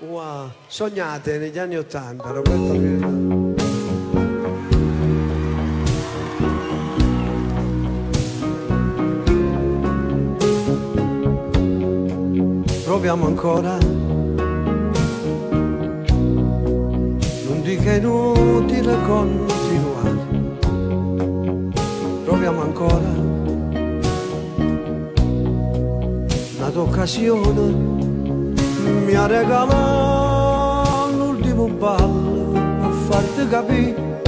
Wow. Sognate negli anni '80, Roberto Almirano. Proviamo ancora, non dica inutile continuare. Proviamo ancora, un'occasione mi ha regalato l'ultimo ballo per farti capire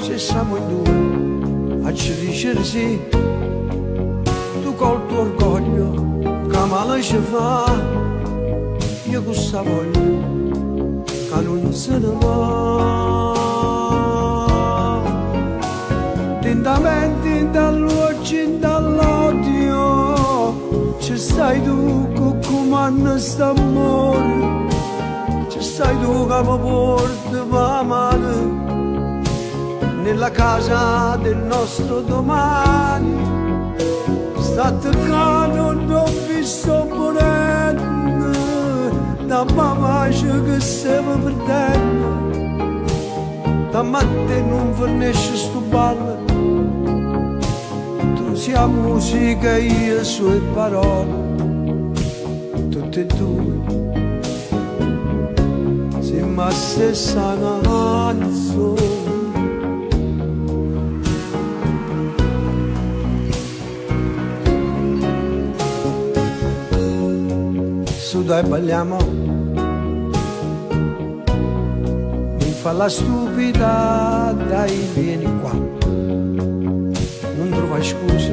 se siamo in due a ci dire sì. Tu col tuo orgoglio che male ci fa, io questa voglio che non se ne va. Tintamente dall'oggi dall'odio ci stai tu che comanda st'amore, ci stai tu che mi porti per la mano nella casa del nostro domani. State qua non ho visto morendo, da mamma che stiamo perdendo, da matte non fornisce sto ballo, tu sia musica e io sue parole, tutte e due, siamo la stessa canzone. Su dai balliamo, mi fa la stupida, dai vieni qua, non trova scusa,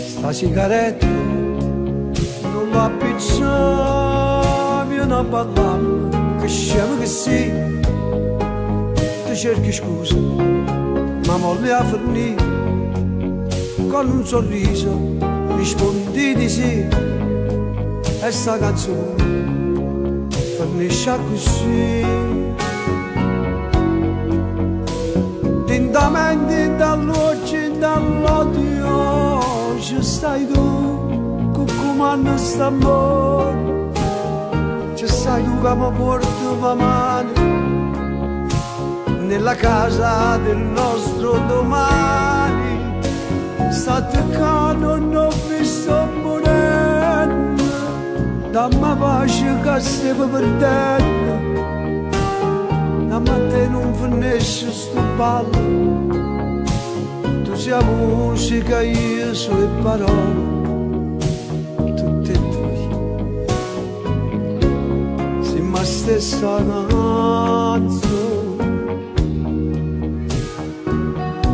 sta sigaretta non va pizza, vieni a ballare, che scemo che sei, ti cerchi scusa, ma molli a fornire, con un sorriso rispondi di sì, e sta canzone finisce così. Tintamente dall'oggi e dall'odio ci stai tu che comanda st'amore, ci stai tu che mi porti la mano nella casa del nostro domani. State qua non ho visto morendo, dammi pace che stiamo perdendo, dammi a te non finisce sto ballo, tu sia musica io sue parole, tutte e due, siamo la stessa canzone.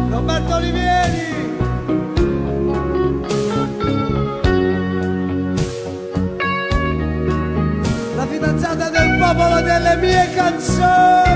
Roberto Olivieri! Fidanzata del popolo delle mie canzoni.